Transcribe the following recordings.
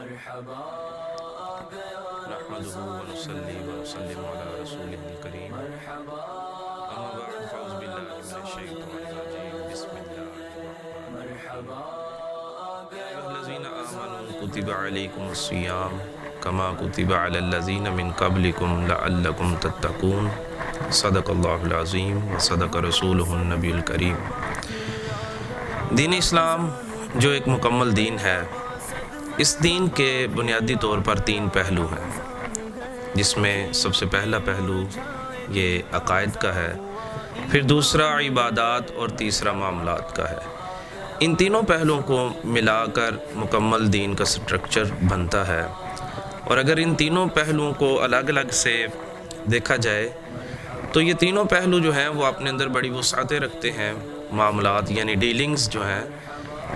نحمده ونصلي ونسلم على رسوله الكريم اما بعد فاعوذ بالله من الشيطان الرجيم بسم الله الرحمن الرحيم يا أيها الذين آمنوا كتب عليكم الصيام كما كتب على الذين من قبلكم لعلكم تتقون صدق اللہ العظیم وصدق رسولہ النبی الکریم۔ دین اسلام جو ایک مکمل دین ہے، اس دین کے بنیادی طور پر 3 پہلو ہیں، جس میں سب سے پہلا پہلو یہ عقائد کا ہے، پھر دوسرا عبادات اور تیسرا معاملات کا ہے۔ ان تینوں پہلوؤں کو ملا کر مکمل دین کا سٹرکچر بنتا ہے، اور اگر ان تینوں پہلوؤں کو الگ الگ سے دیکھا جائے تو یہ تینوں پہلو جو ہیں وہ اپنے اندر بڑی وسعتیں رکھتے ہیں۔ معاملات یعنی ڈیلنگز جو ہیں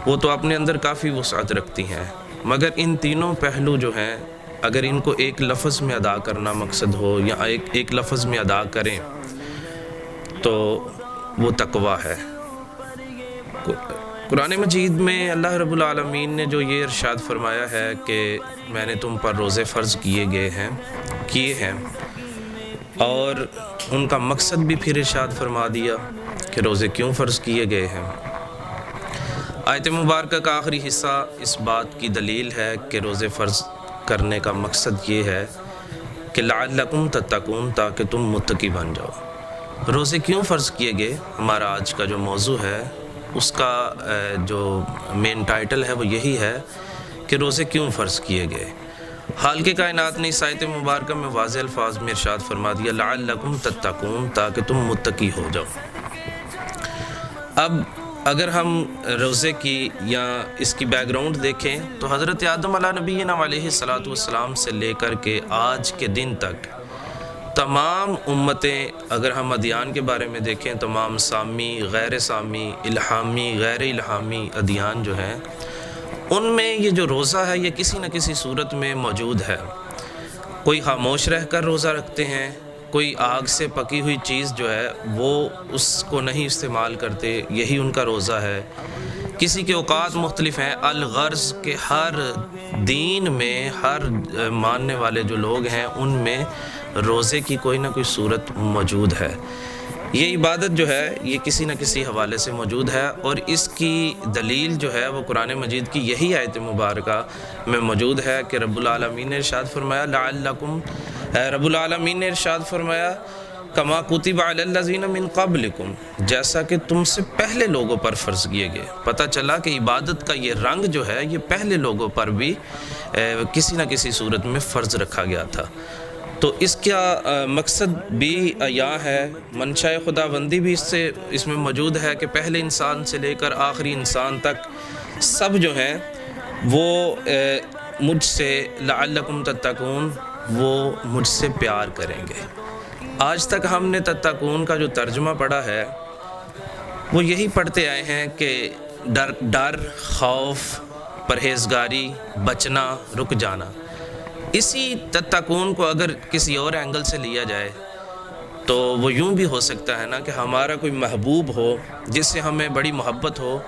وہ تو اپنے اندر کافی وسعت رکھتی ہیں، مگر ان تینوں پہلو جو ہیں اگر ان کو ایک لفظ میں ادا کرنا مقصد ہو یا ایک لفظ میں ادا کریں تو وہ تقویٰ ہے۔ قرآن مجید میں اللہ رب العالمین نے جو یہ ارشاد فرمایا ہے کہ میں نے تم پر روزے فرض کیے ہیں، اور ان کا مقصد بھی پھر ارشاد فرما دیا کہ روزے کیوں فرض کیے گئے ہیں۔ آیت مبارکہ کا آخری حصہ اس بات کی دلیل ہے کہ روزے فرض کرنے کا مقصد یہ ہے کہ لعلکم تتقون، تاکہ تم متقی بن جاؤ۔ روزے کیوں فرض کیے گئے، ہمارا آج کا جو موضوع ہے اس کا جو مین ٹائٹل ہے وہ یہی ہے کہ روزے کیوں فرض کیے گئے۔ حال کے کائنات نے اس آیت مبارکہ میں واضح الفاظ میں ارشاد فرما دیا لعلکم تتقون، تاکہ تم متقی ہو جاؤ۔ اب اگر ہم روزے کی یا اس کی بیک گراؤنڈ دیکھیں تو حضرت آدم علیہ نبینا علیہ السلام سے لے کر کے آج کے دن تک تمام امتیں، اگر ہم ادیان کے بارے میں دیکھیں، تمام سامی، غیر سامی، الہامی، غیر الہامی ادیان جو ہیں، ان میں یہ جو روزہ ہے یہ کسی نہ کسی صورت میں موجود ہے۔ کوئی خاموش رہ کر روزہ رکھتے ہیں، کوئی آگ سے پکی ہوئی چیز جو ہے وہ اس کو نہیں استعمال کرتے، یہی ان کا روزہ ہے۔ کسی کے اوقات مختلف ہیں، الغرض کہ ہر دین میں ہر ماننے والے جو لوگ ہیں ان میں روزے کی کوئی نہ کوئی صورت موجود ہے۔ یہ عبادت جو ہے یہ کسی نہ کسی حوالے سے موجود ہے، اور اس کی دلیل جو ہے وہ قرآن مجید کی یہی آیت مبارکہ میں موجود ہے کہ رب العالمین نے ارشاد فرمایا رب العالمین نے ارشاد فرمایا کما کتب علی الذین من قبلکم، جیسا کہ تم سے پہلے لوگوں پر فرض کیے گئے۔ پتہ چلا کہ عبادت کا یہ رنگ جو ہے یہ پہلے لوگوں پر بھی کسی نہ کسی صورت میں فرض رکھا گیا تھا۔ تو اس کا مقصد بھی عیاں ہے، منشاء خداوندی بھی اس میں موجود ہے کہ پہلے انسان سے لے کر آخری انسان تک سب جو ہیں وہ مجھ سے لعلکم تتقون، وہ مجھ سے پیار کریں گے۔ آج تک ہم نے تتقون کا جو ترجمہ پڑھا ہے وہ یہی پڑھتے آئے ہیں کہ ڈر، خوف، پرہیزگاری، بچنا، رک جانا۔ اسی تتقون کو اگر کسی اور اینگل سے لیا جائے تو وہ یوں بھی ہو سکتا ہے نا کہ ہمارا کوئی محبوب ہو جس سے ہمیں بڑی محبت ہو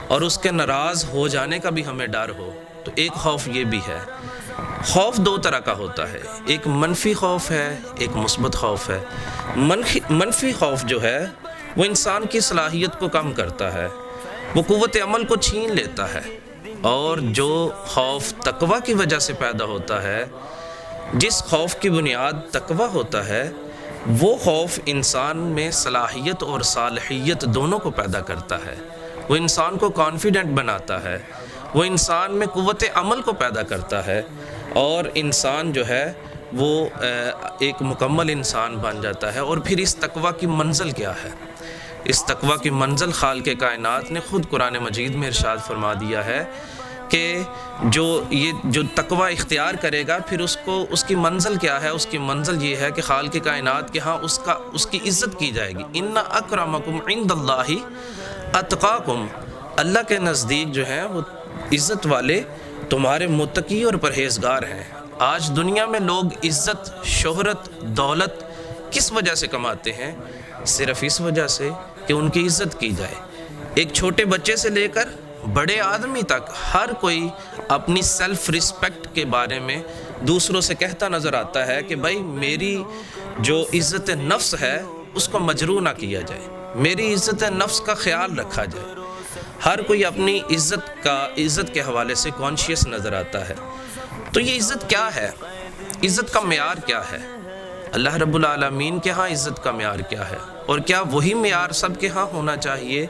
اور اس کے ناراض ہو جانے کا بھی ہمیں ڈر ہو، تو ایک خوف یہ بھی ہے۔ خوف 2 طرح کا ہوتا ہے، ایک منفی خوف ہے، ایک مثبت خوف ہے۔ منفی خوف جو ہے وہ انسان کی صلاحیت کو کم کرتا ہے، وہ قوت عمل کو چھین لیتا ہے، اور جو خوف تقویٰ کی وجہ سے پیدا ہوتا ہے، جس خوف کی بنیاد تقویٰ ہوتا ہے، وہ خوف انسان میں صلاحیت اور صالحیت دونوں کو پیدا کرتا ہے۔ وہ انسان کو کانفیڈنٹ بناتا ہے، وہ انسان میں قوت عمل کو پیدا کرتا ہے، اور انسان جو ہے وہ ایک مکمل انسان بن جاتا ہے۔ اور پھر اس تقویٰ کی منزل کیا ہے؟ اس تقویٰ کی منزل خالق کائنات نے خود قرآن مجید میں ارشاد فرما دیا ہے کہ جو تقویٰ اختیار کرے گا پھر اس کی منزل کیا ہے؟ اس کی منزل یہ ہے کہ خالق کائنات کے ہاں اس کی عزت کی جائے گی۔ ان اکرمکم عند اللہ اتقاکم، اللہ کے نزدیک جو ہیں وہ عزت والے تمہارے متقی اور پرہیزگار ہیں۔ آج دنیا میں لوگ عزت، شہرت، دولت کس وجہ سے کماتے ہیں؟ صرف اس وجہ سے کہ ان کی عزت کی جائے۔ ایک چھوٹے بچے سے لے کر بڑے آدمی تک ہر کوئی اپنی سیلف رسپیکٹ کے بارے میں دوسروں سے کہتا نظر آتا ہے کہ بھائی میری جو عزت نفس ہے اس کو مجروح نہ کیا جائے، میری عزت نفس کا خیال رکھا جائے۔ ہر کوئی اپنی عزت کے حوالے سے کانشیس نظر آتا ہے۔ تو یہ عزت کیا ہے؟ عزت کا معیار کیا ہے؟ اللہ رب العالمین کے ہاں عزت کا معیار کیا ہے؟ اور کیا وہی معیار سب کے ہاں ہونا چاہیے؟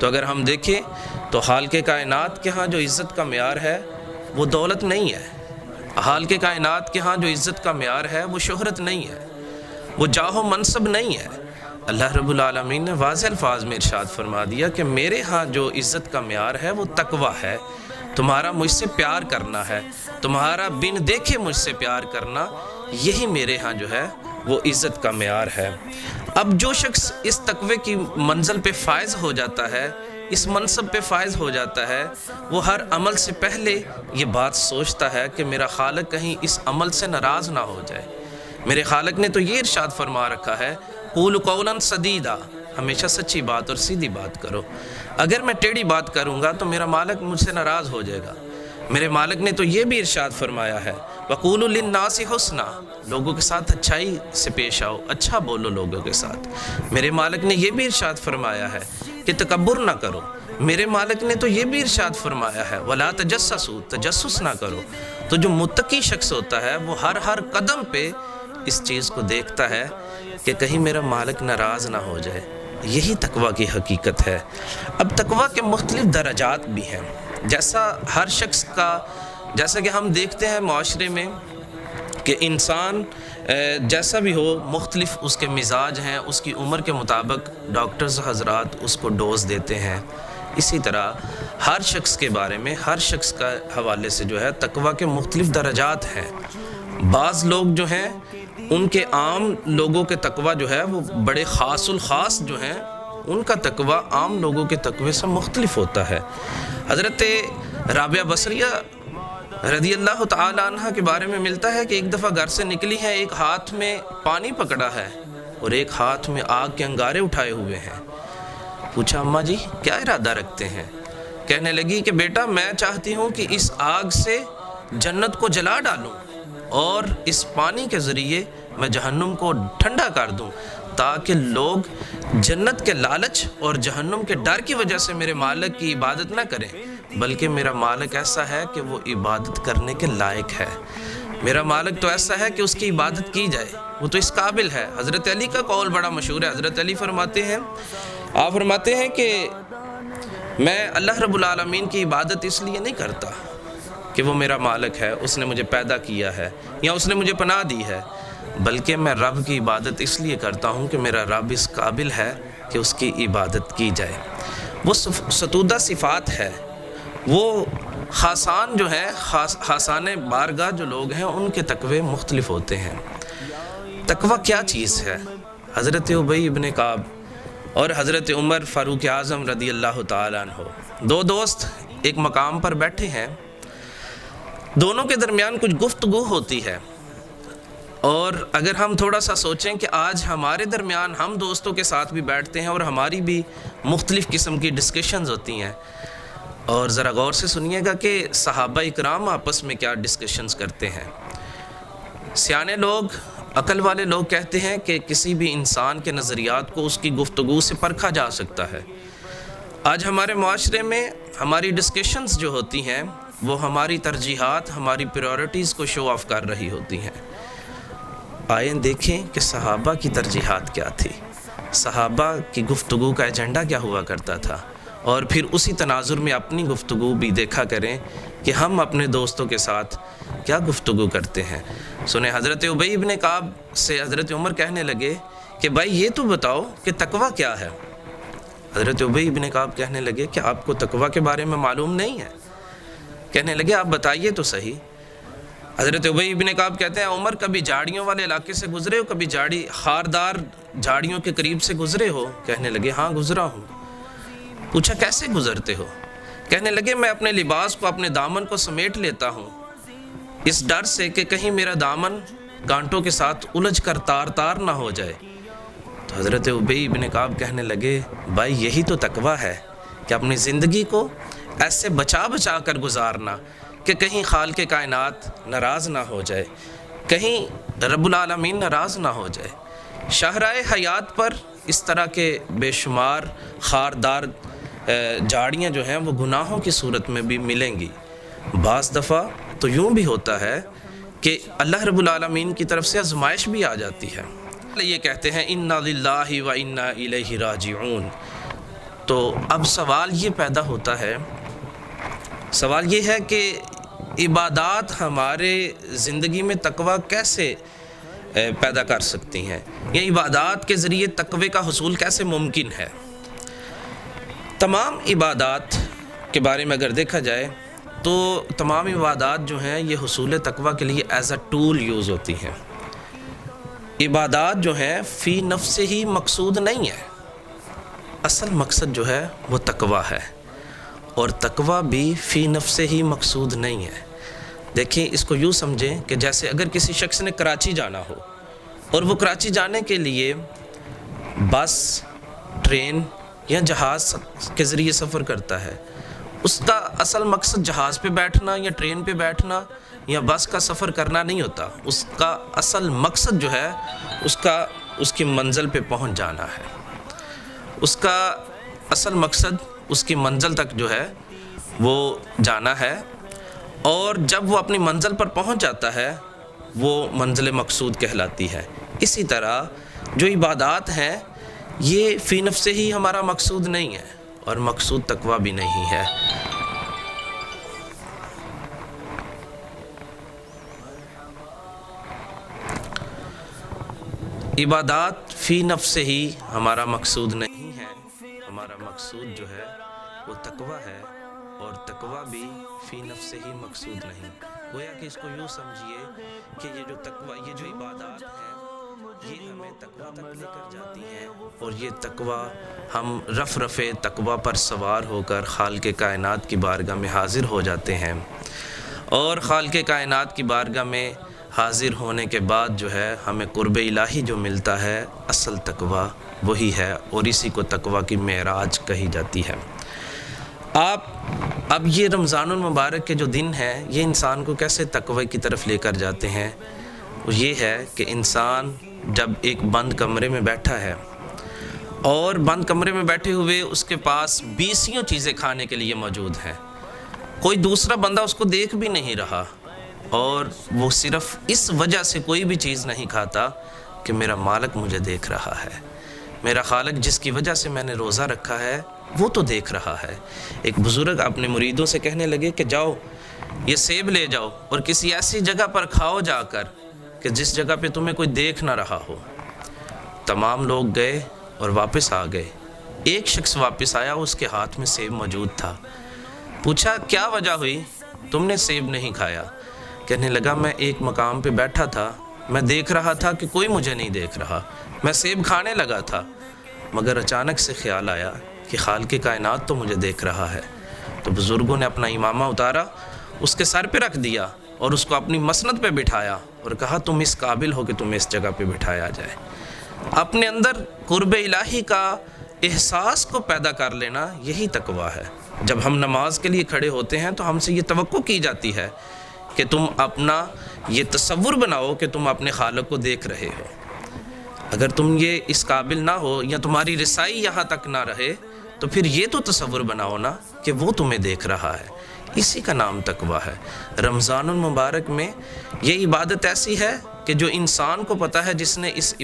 تو اگر ہم دیکھیں تو حال کے کائنات کے ہاں جو عزت کا معیار ہے وہ دولت نہیں ہے۔ حال کے کائنات کے ہاں جو عزت کا معیار ہے وہ شہرت نہیں ہے، وہ جاہ و منصب نہیں ہے۔ اللہ رب العالمین نے واضح الفاظ میں ارشاد فرما دیا کہ میرے ہاں جو عزت کا معیار ہے وہ تقویٰ ہے، تمہارا مجھ سے پیار کرنا ہے، تمہارا بن دیکھے مجھ سے پیار کرنا، یہی میرے ہاں جو ہے وہ عزت کا معیار ہے۔ اب جو شخص اس تقوی کی منزل پہ فائز ہو جاتا ہے، اس منصب پہ فائز ہو جاتا ہے، وہ ہر عمل سے پہلے یہ بات سوچتا ہے کہ میرا خالق کہیں اس عمل سے ناراض نہ ہو جائے۔ میرے خالق نے تو یہ ارشاد فرما رکھا ہے قول قولا سدیدا، ہمیشہ سچی بات اور سیدھی بات کرو۔ اگر میں ٹیڑھی بات کروں گا تو میرا مالک مجھ سے ناراض ہو جائے گا۔ میرے مالک نے تو یہ بھی ارشاد فرمایا ہے وَقُولُوا لِلنَّاسِ حُسْنًا، لوگوں کے ساتھ اچھائی سے پیش آؤ، اچھا بولو لوگوں کے ساتھ۔ میرے مالک نے یہ بھی ارشاد فرمایا ہے کہ تکبر نہ کرو۔ میرے مالک نے تو یہ بھی ارشاد فرمایا ہے وَلَا تَجَسَّسُوا، تجسس نہ کرو۔ تو جو متقی شخص ہوتا ہے وہ ہر قدم پہ اس چیز کو دیکھتا ہے کہ کہیں میرا مالک ناراض نہ ہو جائے۔ یہی تقویٰ کی حقیقت ہے۔ اب تقویٰ کے مختلف درجات بھی ہیں، جیسا ہر شخص کا، جیسا کہ ہم دیکھتے ہیں معاشرے میں کہ انسان جیسا بھی ہو مختلف اس کے مزاج ہیں، اس کی عمر کے مطابق ڈاکٹرز حضرات اس کو ڈوز دیتے ہیں۔ اسی طرح ہر شخص کے بارے میں، ہر شخص کا حوالے سے جو ہے تقویٰ کے مختلف درجات ہیں۔ بعض لوگ جو ہیں ان کے عام لوگوں کے تقویٰ جو ہے وہ بڑے خاص الخاص جو ہیں، ان کا تقویٰ عام لوگوں کے تقوی سے مختلف ہوتا ہے۔ حضرت رابعہ بصریہ رضی اللہ تعالی عنہ کے بارے میں ملتا ہے کہ ایک دفعہ گھر سے نکلی ہے، ایک ہاتھ میں پانی پکڑا ہے اور ایک ہاتھ میں آگ کے انگارے اٹھائے ہوئے ہیں۔ پوچھا اماں جی کیا ارادہ رکھتے ہیں؟ کہنے لگی کہ بیٹا میں چاہتی ہوں کہ اس آگ سے جنت کو جلا ڈالوں اور اس پانی کے ذریعے میں جہنم کو ٹھنڈا کر دوں، تاکہ لوگ جنت کے لالچ اور جہنم کے ڈر کی وجہ سے میرے مالک کی عبادت نہ کریں، بلکہ میرا مالک ایسا ہے کہ وہ عبادت کرنے کے لائق ہے۔ میرا مالک تو ایسا ہے کہ اس کی عبادت کی جائے، وہ تو اس قابل ہے۔ حضرت علی کا قول بڑا مشہور ہے۔ حضرت علی فرماتے ہیں، آپ فرماتے ہیں کہ میں اللہ رب العالمین کی عبادت اس لیے نہیں کرتا کہ وہ میرا مالک ہے، اس نے مجھے پیدا کیا ہے یا اس نے مجھے پناہ دی ہے، بلکہ میں رب کی عبادت اس لیے کرتا ہوں کہ میرا رب اس قابل ہے کہ اس کی عبادت کی جائے۔ وہ ستودہ صفات ہے، وہ خاصان جو ہیں، خاصان بارگاہ جو لوگ ہیں ان کے تقوی مختلف ہوتے ہیں۔ تقوی کیا چیز ہے؟ حضرت ابی ابن کعب اور حضرت عمر فاروق اعظم رضی اللہ تعالیٰ عنہ، دو دوست ایک مقام پر بیٹھے ہیں، دونوں کے درمیان کچھ گفتگو ہوتی ہے، اور اگر ہم تھوڑا سا سوچیں کہ آج ہمارے درمیان ہم دوستوں کے ساتھ بھی بیٹھتے ہیں اور ہماری بھی مختلف قسم کی ڈسکشنز ہوتی ہیں، اور ذرا غور سے سنیے گا کہ صحابہ اکرام آپس میں کیا ڈسکشنز کرتے ہیں۔ سیانے لوگ، عقل والے لوگ کہتے ہیں کہ کسی بھی انسان کے نظریات کو اس کی گفتگو سے پرکھا جا سکتا ہے۔ آج ہمارے معاشرے میں ہماری ڈسکشنز جو ہوتی ہیں وہ ہماری ترجیحات، ہماری پریورٹیز کو شو آف کر رہی ہوتی ہیں۔ آئیں دیکھیں کہ صحابہ کی ترجیحات کیا تھی، صحابہ کی گفتگو کا ایجنڈا کیا ہوا کرتا تھا، اور پھر اسی تناظر میں اپنی گفتگو بھی دیکھا کریں کہ ہم اپنے دوستوں کے ساتھ کیا گفتگو کرتے ہیں۔ سنیں، حضرت ابی ابن کعب سے حضرت عمر کہنے لگے کہ بھائی یہ تو بتاؤ کہ تقویٰ کیا ہے؟ حضرت ابی ابن کعب کہنے لگے کہ آپ کو تقویٰ کے بارے میں معلوم نہیں ہے؟ کہنے لگے آپ بتائیے تو صحیح۔ حضرت ابی ابن کعب کہتے ہیں عمر کبھی جھاڑیوں والے علاقے سے گزرے ہو، کبھی خاردار جھاڑیوں کے قریب سے گزرے ہو؟ کہنے لگے ہاں گزرا ہوں۔ پوچھا کیسے گزرتے ہو؟ کہنے لگے میں اپنے لباس کو، اپنے دامن کو سمیٹ لیتا ہوں اس ڈر سے کہ کہیں میرا دامن کانٹوں کے ساتھ الجھ کر تار تار نہ ہو جائے۔ تو حضرت ابی ابن کعب کہنے لگے بھائی یہی تو تقویٰ ہے کہ اپنی زندگی کو ایسے بچا بچا کر گزارنا کہ کہیں خالق کائنات ناراض نہ ہو جائے، کہیں رب العالمین ناراض نہ ہو جائے۔ شاہراہ حیات پر اس طرح کے بے شمار خاردار جھاڑیاں جو ہیں وہ گناہوں کی صورت میں بھی ملیں گی۔ بعض دفعہ تو یوں بھی ہوتا ہے کہ اللہ رب العالمین کی طرف سے آزمائش بھی آ جاتی ہے۔ یہ کہتے ہیں انا للہ و انا الیہ راجعون۔ تو اب سوال یہ پیدا ہوتا ہے، سوال یہ ہے کہ عبادات ہمارے زندگی میں تقویٰ کیسے پیدا کر سکتی ہیں، یا عبادات کے ذریعے تقوی کا حصول کیسے ممکن ہے؟ تمام عبادات کے بارے میں اگر دیکھا جائے تو تمام عبادات جو ہیں یہ حصول تقویٰ کے لیے ایز اے ٹول یوز ہوتی ہیں۔ عبادات جو ہیں فی نفس ہی مقصود نہیں ہے، اصل مقصد جو ہے وہ تقویٰ ہے، اور تقویٰ بھی فی نفس ہی مقصود نہیں ہے۔ دیکھیں اس کو یوں سمجھیں کہ جیسے اگر کسی شخص نے کراچی جانا ہو اور وہ کراچی جانے کے لیے بس، ٹرین یا جہاز کے ذریعے سفر کرتا ہے، اس کا اصل مقصد جہاز پہ بیٹھنا یا ٹرین پہ بیٹھنا یا بس کا سفر کرنا نہیں ہوتا۔ اس کا اصل مقصد جو ہے اس کی منزل پہ پہنچ جانا ہے۔ اس کا اصل مقصد اس کی منزل تک جو ہے وہ جانا ہے، اور جب وہ اپنی منزل پر پہنچ جاتا ہے وہ منزل مقصود کہلاتی ہے۔ اسی طرح جو عبادات ہیں یہ فی نفس ہی ہمارا مقصود نہیں ہے، اور مقصود تقویٰ بھی نہیں ہے۔ عبادات فی نفس ہی ہمارا مقصود نہیں ہے، ہمارا مقصود جو ہے وہ تقویٰ ہے، اور تقویٰ بھی فی نفس ہی مقصود نہیں۔ گویا کہ اس کو یوں سمجھیے کہ یہ جو تقویٰ، یہ جو عبادات ہیں یہ ہمیں تقویٰ تک لے کر جاتی ہیں، اور یہ تقویٰ ہم رف تقویٰ پر سوار ہو کر خالق کائنات کی بارگاہ میں حاضر ہو جاتے ہیں، اور خالق کائنات کی بارگاہ میں حاضر ہونے کے بعد جو ہے ہمیں قرب الہی جو ملتا ہے، اصل تقویٰ وہی ہے، اور اسی کو تقویٰ کی معراج کہی جاتی ہے۔ اب یہ رمضان المبارک کے جو دن ہیں یہ انسان کو کیسے تقوی کی طرف لے کر جاتے ہیں؟ وہ یہ ہے کہ انسان جب ایک بند کمرے میں بیٹھا ہے، اور بند کمرے میں بیٹھے ہوئے اس کے پاس 20 چیزیں کھانے کے لیے موجود ہیں، کوئی دوسرا بندہ اس کو دیکھ بھی نہیں رہا، اور وہ صرف اس وجہ سے کوئی بھی چیز نہیں کھاتا کہ میرا مالک مجھے دیکھ رہا ہے، میرا خالق جس کی وجہ سے میں نے روزہ رکھا ہے وہ تو دیکھ رہا ہے۔ ایک بزرگ اپنے مریدوں سے کہنے لگے کہ جاؤ یہ سیب لے جاؤ اور کسی ایسی جگہ پر کھاؤ جا کر کہ جس جگہ پہ تمہیں کوئی دیکھ نہ رہا ہو۔ تمام لوگ گئے اور واپس آ گئے۔ ایک شخص واپس آیا، اس کے ہاتھ میں سیب موجود تھا۔ پوچھا کیا وجہ ہوئی تم نے سیب نہیں کھایا؟ کہنے لگا میں ایک مقام پہ بیٹھا تھا، میں دیکھ رہا تھا کہ کوئی مجھے نہیں دیکھ رہا، میں سیب کھانے لگا تھا، مگر اچانک سے خیال آیا کہ خالق کائنات تو مجھے دیکھ رہا ہے۔ تو بزرگوں نے اپنا امامہ اتارا، اس کے سر پہ رکھ دیا اور اس کو اپنی مسند پہ بٹھایا اور کہا تم اس قابل ہو کہ تمہیں اس جگہ پہ بٹھایا جائے۔ اپنے اندر قرب الہی کا احساس کو پیدا کر لینا یہی تقویٰ ہے۔ جب ہم نماز کے لیے کھڑے ہوتے ہیں تو ہم سے یہ توقع کی جاتی ہے کہ تم اپنا یہ تصور بناؤ کہ تم اپنے خالق کو دیکھ رہے ہو۔ اگر تم یہ اس قابل نہ ہو یا تمہاری رسائی یہاں تک نہ رہے تو پھر یہ تو تصور بناؤ نا کہ وہ تمہیں دیکھ رہا ہے۔ اسی کا نام تقویٰ ہے۔ رمضان المبارک میں یہ عبادت ایسی ہے کہ جو انسان کو پتہ ہے، جس نے اس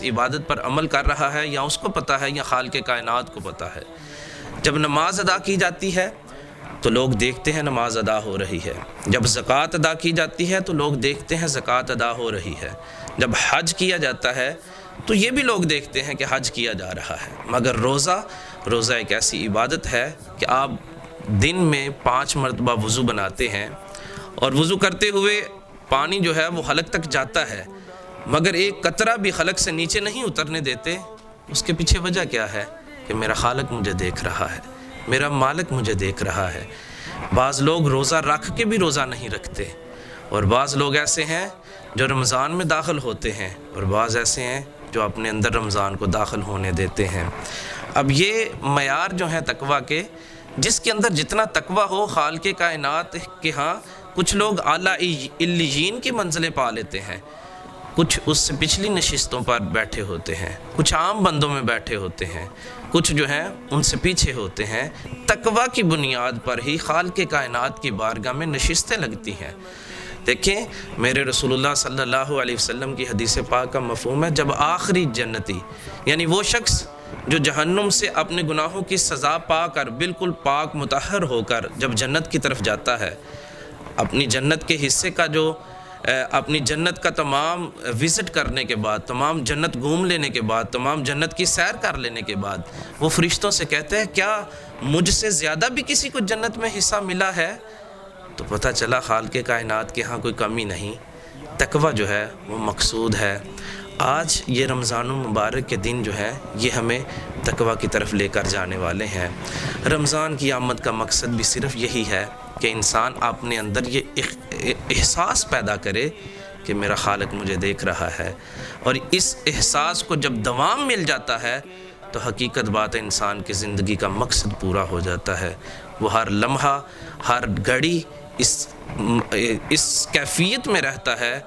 عبادت پر عمل کر رہا ہے، یا اس کو پتہ ہے یا خالق کائنات کو پتہ ہے۔ جب نماز ادا کی جاتی ہے تو لوگ دیکھتے ہیں نماز ادا ہو رہی ہے، جب زکوٰۃ ادا کی جاتی ہے تو لوگ دیکھتے ہیں زکوٰۃ ادا ہو رہی ہے، جب حج کیا جاتا ہے تو یہ بھی لوگ دیکھتے ہیں کہ حج کیا جا رہا ہے۔ مگر روزہ ایک ایسی عبادت ہے کہ آپ دن میں 5 مرتبہ وضو بناتے ہیں، اور وضو کرتے ہوئے پانی جو ہے وہ حلق تک جاتا ہے، مگر ایک قطرہ بھی حلق سے نیچے نہیں اترنے دیتے۔ اس کے پیچھے وجہ کیا ہے؟ کہ میرا خالق مجھے دیکھ رہا ہے، میرا مالک مجھے دیکھ رہا ہے۔ بعض لوگ روزہ رکھ کے بھی روزہ نہیں رکھتے، اور بعض لوگ ایسے ہیں جو رمضان میں داخل ہوتے ہیں، اور بعض ایسے ہیں جو اپنے اندر رمضان کو داخل ہونے دیتے ہیں۔ اب یہ معیار جو ہیں تقویٰ کے، جس کے اندر جتنا تقوی ہو، خالق کائنات کے ہاں کچھ لوگ اعلیٰ علیین کی منزلیں پا لیتے ہیں، کچھ اس سے پچھلی نشستوں پر بیٹھے ہوتے ہیں، کچھ عام بندوں میں بیٹھے ہوتے ہیں، کچھ جو ہیں ان سے پیچھے ہوتے ہیں۔ تقوی کی بنیاد پر ہی خالق کائنات کی بارگاہ میں نشستیں لگتی ہیں۔ دیکھیں میرے رسول اللہ صلی اللہ علیہ وسلم کی حدیث پاک کا مفہوم ہے، جب آخری جنتی یعنی وہ شخص جو جہنم سے اپنے گناہوں کی سزا پا کر بالکل پاک مطہر ہو کر جب جنت کی طرف جاتا ہے، اپنی جنت کے حصے کا جو اپنی جنت کا تمام وزٹ کرنے کے بعد، تمام جنت گھوم لینے کے بعد، تمام جنت کی سیر کر لینے کے بعد، وہ فرشتوں سے کہتے ہیں کیا مجھ سے زیادہ بھی کسی کو جنت میں حصہ ملا ہے؟ تو پتہ چلا خالق کائنات کے ہاں کوئی کمی نہیں۔ تقوی جو ہے وہ مقصود ہے۔ آج یہ رمضان المبارک کے دن جو ہے یہ ہمیں تقوی کی طرف لے کر جانے والے ہیں۔ رمضان کی آمد کا مقصد بھی صرف یہی ہے کہ انسان اپنے اندر یہ احساس پیدا کرے کہ میرا خالق مجھے دیکھ رہا ہے، اور اس احساس کو جب دوام مل جاتا ہے تو حقیقت بات ہے انسان کی زندگی کا مقصد پورا ہو جاتا ہے۔ وہ ہر لمحہ، ہر گھڑی اس کیفیت میں رہتا ہے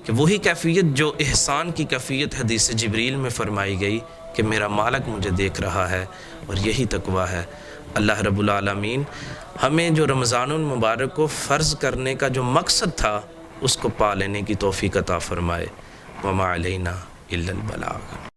کہ وہی کیفیت جو احسان کی کیفیت حدیث جبریل میں فرمائی گئی کہ میرا مالک مجھے دیکھ رہا ہے، اور یہی تقوی ہے۔ اللہ رب العالمین ہمیں جو رمضان المبارک کو فرض کرنے کا جو مقصد تھا اس کو پا لینے کی توفیق عطا فرمائے۔ وما علینا الا البلاغ۔